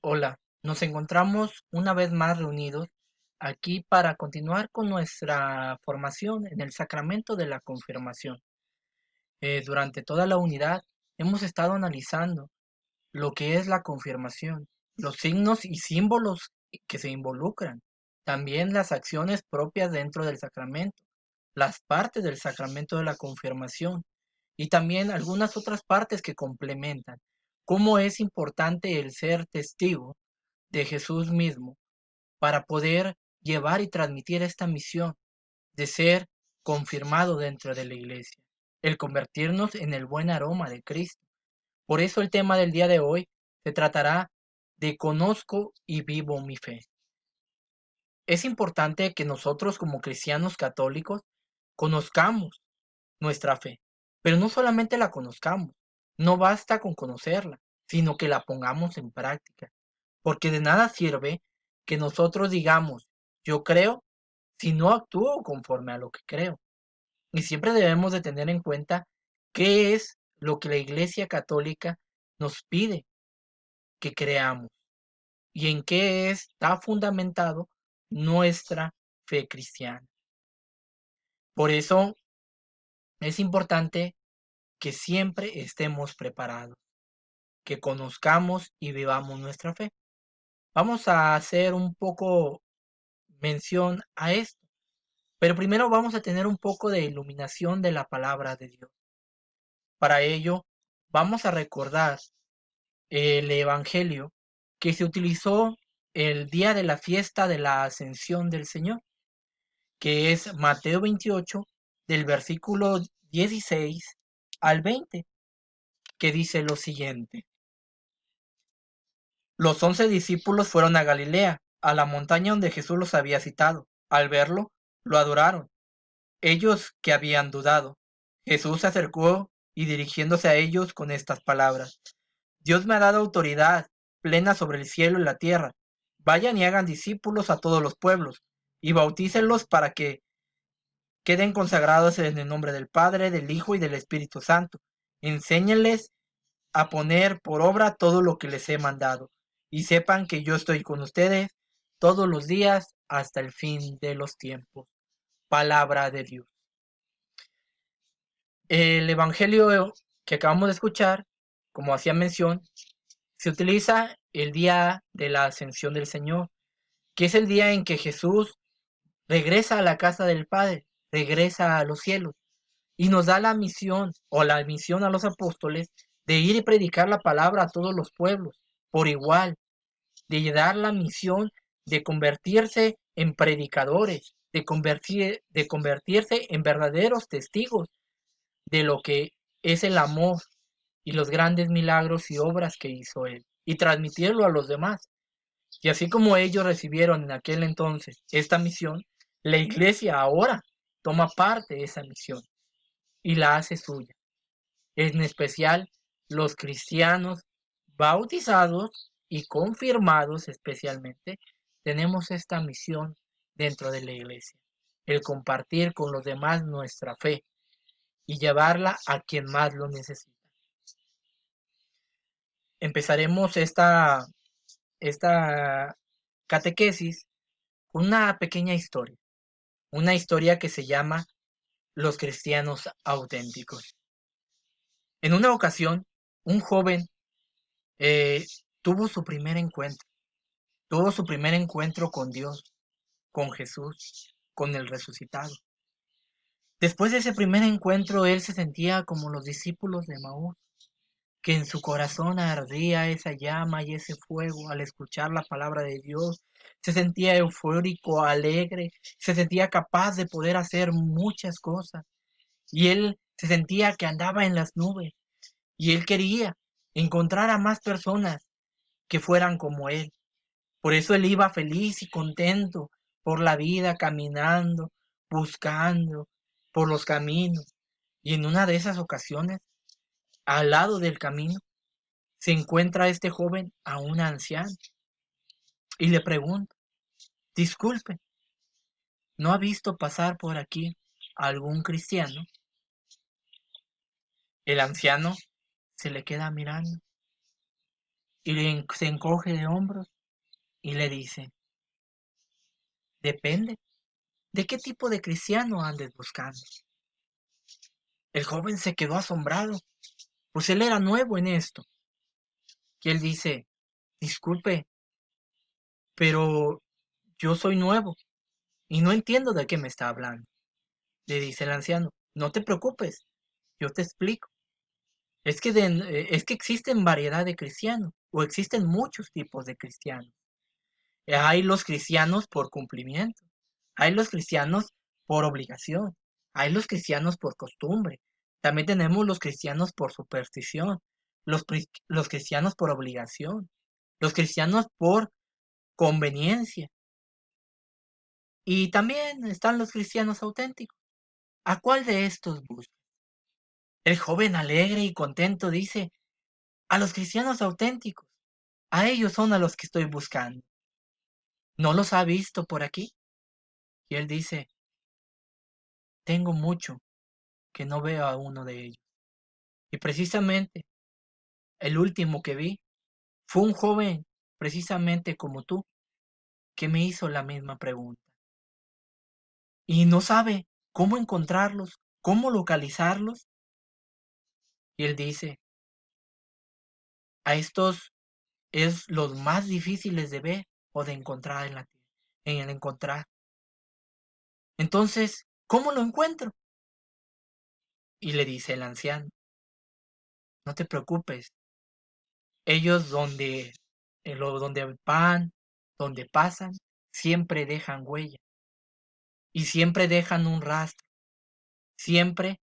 Hola, nos encontramos una vez más reunidos aquí para continuar con nuestra formación en el sacramento de la confirmación. Durante toda la unidad hemos estado analizando lo que es la confirmación, los signos y símbolos que se involucran, también las acciones propias dentro del sacramento, las partes del sacramento de la confirmación y también algunas otras partes que complementan. Cómo es importante el ser testigo de Jesús mismo para poder llevar y transmitir esta misión de ser confirmado dentro de la iglesia, el convertirnos en el buen aroma de Cristo. Por eso el tema del día de hoy se tratará de conozco y vivo mi fe. Es importante que nosotros como cristianos católicos conozcamos nuestra fe, pero no solamente la conozcamos, no basta con conocerla, sino que la pongamos en práctica. Porque de nada sirve que nosotros digamos, yo creo, si no actúo conforme a lo que creo. Y siempre debemos de tener en cuenta qué es lo que la Iglesia Católica nos pide que creamos y en qué está fundamentado nuestra fe cristiana. Por eso es importante que siempre estemos preparados, que conozcamos y vivamos nuestra fe. Vamos a hacer un poco mención a esto. Pero primero vamos a tener un poco de iluminación de la palabra de Dios. Para ello, vamos a recordar el Evangelio que se utilizó el día de la fiesta de la Ascensión del Señor, que es Mateo 28, del versículo 16 al 20, que dice lo siguiente. Los 11 discípulos fueron a Galilea, a la montaña donde Jesús los había citado. Al verlo, lo adoraron. Ellos que habían dudado. Jesús se acercó y dirigiéndose a ellos con estas palabras: Dios me ha dado autoridad plena sobre el cielo y la tierra. Vayan y hagan discípulos a todos los pueblos, y bautícenlos para que queden consagrados en el nombre del Padre, del Hijo y del Espíritu Santo. Enséñenles a poner por obra todo lo que les he mandado, y sepan que yo estoy con ustedes todos los días hasta el fin de los tiempos. Palabra de Dios. El evangelio que acabamos de escuchar, como hacía mención, se utiliza el día de la ascensión del Señor, que es el día en que Jesús regresa a la casa del Padre, regresa a los cielos y nos da la misión o la misión a los apóstoles de ir y predicar la palabra a todos los pueblos por igual, de dar la misión de convertirse en predicadores, de convertirse en verdaderos testigos de lo que es el amor y los grandes milagros y obras que hizo Él, y transmitirlo a los demás. Y así como ellos recibieron en aquel entonces esta misión, la iglesia ahora toma parte de esa misión y la hace suya. En especial los cristianos bautizados y confirmados especialmente, tenemos esta misión dentro de la iglesia, el compartir con los demás nuestra fe y llevarla a quien más lo necesita. Empezaremos esta catequesis con una pequeña historia, una historia que se llama Los cristianos auténticos. En una ocasión, un joven eh, tuvo su primer encuentro, tuvo su primer encuentro con Dios, con Jesús, con el resucitado. Después de ese primer encuentro, él se sentía como los discípulos de Maús, que en su corazón ardía esa llama y ese fuego al escuchar la palabra de Dios. Se sentía eufórico, alegre, se sentía capaz de poder hacer muchas cosas. Y él se sentía que andaba en las nubes. Y él quería encontrar a más personas que fueran como él. Por eso él iba feliz y contento por la vida, caminando, buscando por los caminos. Y en una de esas ocasiones, al lado del camino, se encuentra este joven a un anciano y le pregunta, disculpe, ¿no ha visto pasar por aquí algún cristiano? El anciano se le queda mirando y se encoge de hombros y le dice, depende, ¿de qué tipo de cristiano andes buscando? El joven se quedó asombrado, pues él era nuevo en esto. Y él dice, disculpe, pero yo soy nuevo y no entiendo de qué me está hablando. Le dice el anciano, no te preocupes, yo te explico. Es que existen variedad de cristianos, o existen muchos tipos de cristianos. Hay los cristianos por cumplimiento, hay los cristianos por obligación, hay los cristianos por costumbre, también tenemos los cristianos por superstición, los cristianos por obligación, los cristianos por conveniencia, y también están los cristianos auténticos. ¿A cuál de estos busca? El joven alegre y contento dice, a los cristianos auténticos, a ellos son a los que estoy buscando. ¿No los ha visto por aquí? Y él dice, tengo mucho que no veo a uno de ellos. Y precisamente el último que vi fue un joven, precisamente como tú, que me hizo la misma pregunta. Y no sabe cómo encontrarlos, cómo localizarlos. Y él dice, a estos es los más difíciles de ver o de encontrar en el encontrar. Entonces, ¿cómo lo encuentro? Y le dice el anciano, no te preocupes, ellos donde van, donde pasan, siempre dejan huella y siempre dejan un rastro, siempre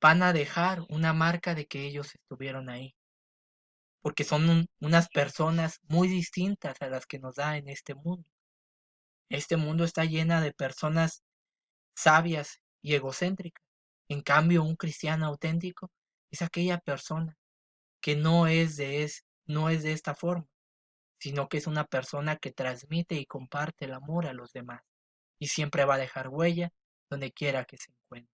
van a dejar una marca de que ellos estuvieron ahí, porque son unas personas muy distintas a las que nos da en este mundo. Este mundo está llena de personas sabias y egocéntricas. En cambio, un cristiano auténtico es aquella persona que no es de esta forma, sino que es una persona que transmite y comparte el amor a los demás y siempre va a dejar huella donde quiera que se encuentre.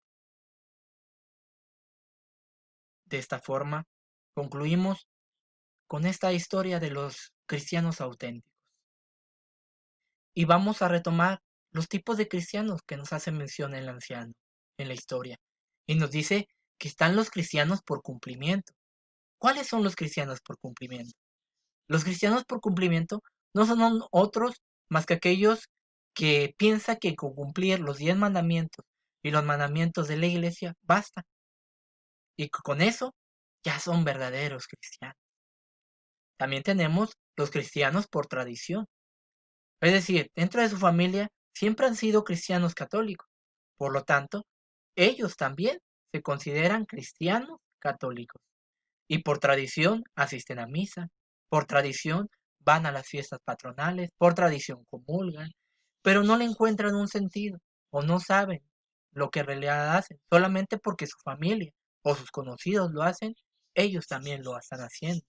De esta forma, concluimos con esta historia de los cristianos auténticos y vamos a retomar los tipos de cristianos que nos hace mención el anciano en la historia y nos dice que están los cristianos por cumplimiento. ¿Cuáles son los cristianos por cumplimiento? Los cristianos por cumplimiento no son otros más que aquellos que piensan que con cumplir los 10 mandamientos y los mandamientos de la iglesia basta y que con eso ya son verdaderos cristianos. También tenemos los cristianos por tradición, es decir, dentro de su familia siempre han sido cristianos católicos, por lo tanto, ellos también se consideran cristianos católicos. Y por tradición asisten a misa, por tradición van a las fiestas patronales, por tradición comulgan, pero no le encuentran un sentido o no saben lo que en realidad hacen, solamente porque su familia o sus conocidos lo hacen, ellos también lo están haciendo.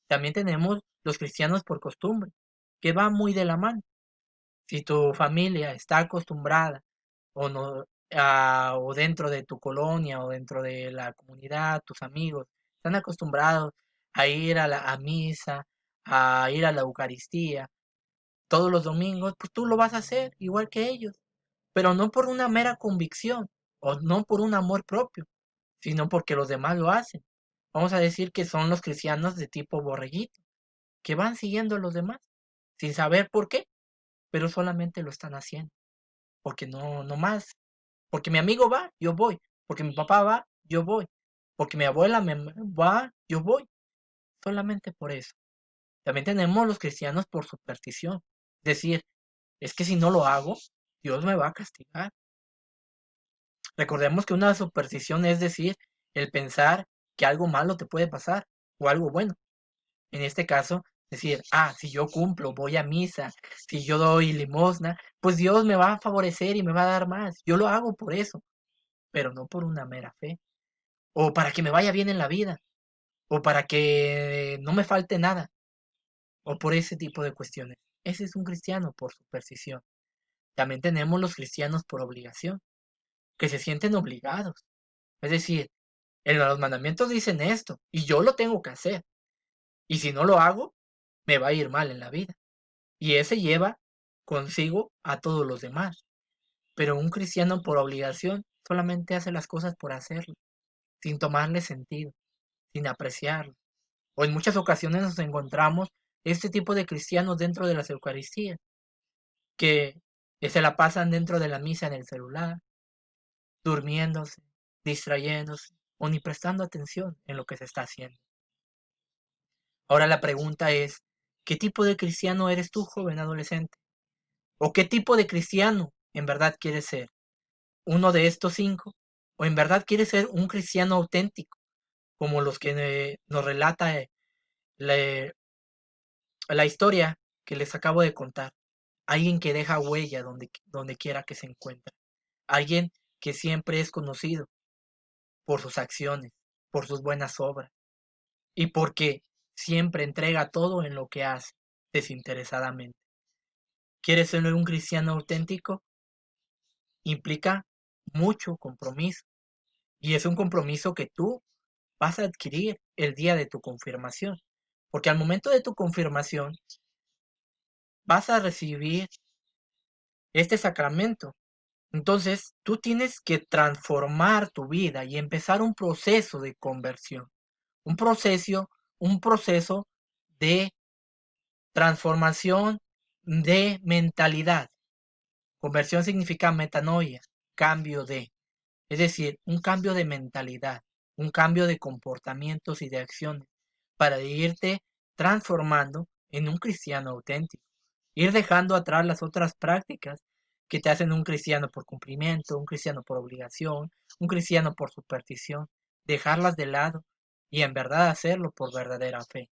También tenemos los cristianos por costumbre, que va muy de la mano. Si tu familia está acostumbrada o no o dentro de tu colonia o dentro de la comunidad, tus amigos están acostumbrados a ir a misa, a ir a la Eucaristía todos los domingos, pues tú lo vas a hacer igual que ellos, pero no por una mera convicción o no por un amor propio, sino porque los demás lo hacen. Vamos a decir que son los cristianos de tipo borreguito, que van siguiendo a los demás sin saber por qué, pero solamente lo están haciendo, porque no más. Porque mi amigo va, yo voy. Porque mi papá va, yo voy. Porque mi abuela va, yo voy. Solamente por eso. También tenemos los cristianos por superstición. Decir, es que si no lo hago, Dios me va a castigar. Recordemos que una superstición es decir, el pensar que algo malo te puede pasar o algo bueno. En este caso, decir, si yo cumplo, voy a misa, si yo doy limosna, pues Dios me va a favorecer y me va a dar más. Yo lo hago por eso, pero no por una mera fe. O para que me vaya bien en la vida, o para que no me falte nada, o por ese tipo de cuestiones. Ese es un cristiano por superstición. También tenemos los cristianos por obligación, que se sienten obligados. Es decir, en los mandamientos dicen esto, y yo lo tengo que hacer. Y si no lo hago, me va a ir mal en la vida. Y ese lleva consigo a todos los demás. Pero un cristiano por obligación solamente hace las cosas por hacerlo, sin tomarle sentido, sin apreciarlo. O en muchas ocasiones nos encontramos este tipo de cristianos dentro de las Eucaristías, que se la pasan dentro de la misa en el celular, durmiéndose, distrayéndose o ni prestando atención en lo que se está haciendo. Ahora la pregunta es, ¿qué tipo de cristiano eres tú, joven adolescente? ¿O qué tipo de cristiano en verdad quieres ser? ¿Uno de estos cinco? ¿O en verdad quieres ser un cristiano auténtico, como los que nos relata la, la historia que les acabo de contar? Alguien que deja huella donde quiera que se encuentre. Alguien que siempre es conocido por sus acciones, por sus buenas obras y porque siempre entrega todo en lo que hace, desinteresadamente. ¿Quieres ser un cristiano auténtico? Implica mucho compromiso y es un compromiso que tú vas a adquirir el día de tu confirmación, porque al momento de tu confirmación vas a recibir este sacramento. Entonces, tú tienes que transformar tu vida y empezar un proceso de conversión, un proceso, un proceso de transformación de mentalidad. Conversión significa metanoia, cambio de, es decir, un cambio de mentalidad, un cambio de comportamientos y de acciones para irte transformando en un cristiano auténtico. Ir dejando atrás las otras prácticas que te hacen un cristiano por cumplimiento, un cristiano por obligación, un cristiano por superstición, dejarlas de lado y en verdad hacerlo por verdadera fe.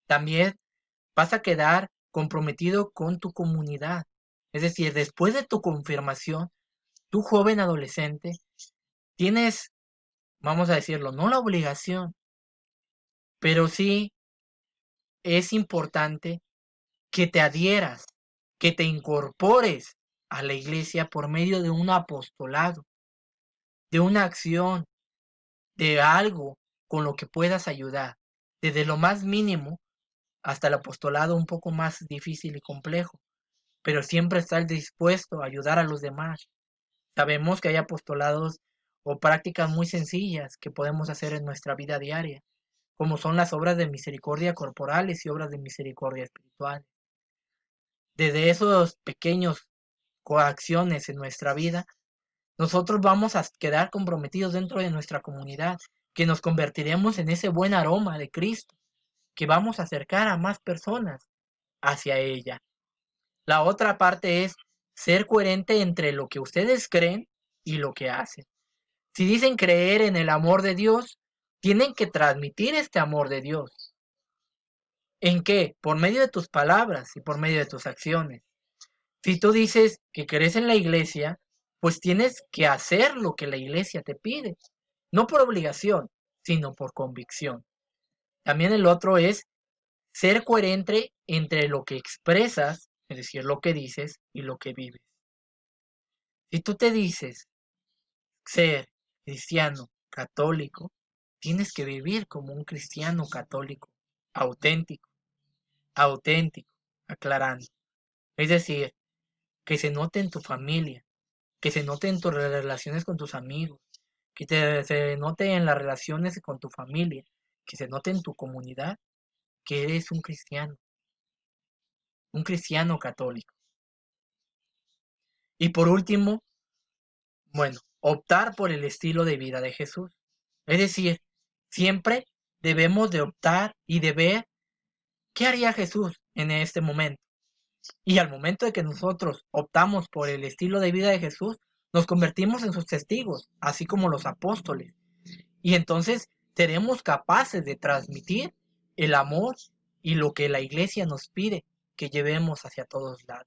También vas a quedar comprometido con tu comunidad. Es decir, después de tu confirmación, tú joven adolescente, tienes, vamos a decirlo, no la obligación, pero sí es importante que te adhieras, que te incorpores a la iglesia por medio de un apostolado, de una acción, de algo con lo que puedas ayudar, desde lo más mínimo hasta el apostolado un poco más difícil y complejo, pero siempre estar dispuesto a ayudar a los demás. Sabemos que hay apostolados o prácticas muy sencillas que podemos hacer en nuestra vida diaria, como son las obras de misericordia corporales y obras de misericordia espiritual. Desde esos pequeños coacciones en nuestra vida, nosotros vamos a quedar comprometidos dentro de nuestra comunidad, que nos convertiremos en ese buen aroma de Cristo, que vamos a acercar a más personas hacia ella. La otra parte es ser coherente entre lo que ustedes creen y lo que hacen. Si dicen creer en el amor de Dios, tienen que transmitir este amor de Dios. ¿En qué? Por medio de tus palabras y por medio de tus acciones. Si tú dices que crees en la iglesia, pues tienes que hacer lo que la iglesia te pide. No por obligación, sino por convicción. También el otro es ser coherente entre lo que expresas, es decir, lo que dices y lo que vives. Si tú te dices ser cristiano católico, tienes que vivir como un cristiano católico auténtico, auténtico, aclarando. Es decir, que se note en tu familia, que se note en tus relaciones con tus amigos, se note en las relaciones con tu familia, que se note en tu comunidad que eres un cristiano católico. Y por último, bueno, optar por el estilo de vida de Jesús. Es decir, siempre debemos de optar y de ver qué haría Jesús en este momento. Y al momento de que nosotros optamos por el estilo de vida de Jesús, nos convertimos en sus testigos, así como los apóstoles. Y entonces seremos capaces de transmitir el amor y lo que la iglesia nos pide que llevemos hacia todos lados.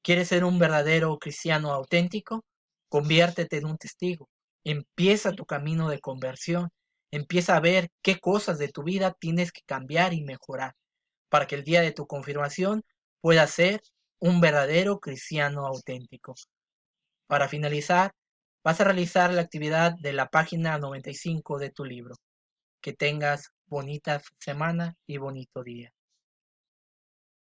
¿Quieres ser un verdadero cristiano auténtico? Conviértete en un testigo. Empieza tu camino de conversión. Empieza a ver qué cosas de tu vida tienes que cambiar y mejorar para que el día de tu confirmación puedas ser un verdadero cristiano auténtico. Para finalizar, vas a realizar la actividad de la página 95 de tu libro. Que tengas bonita semana y bonito día.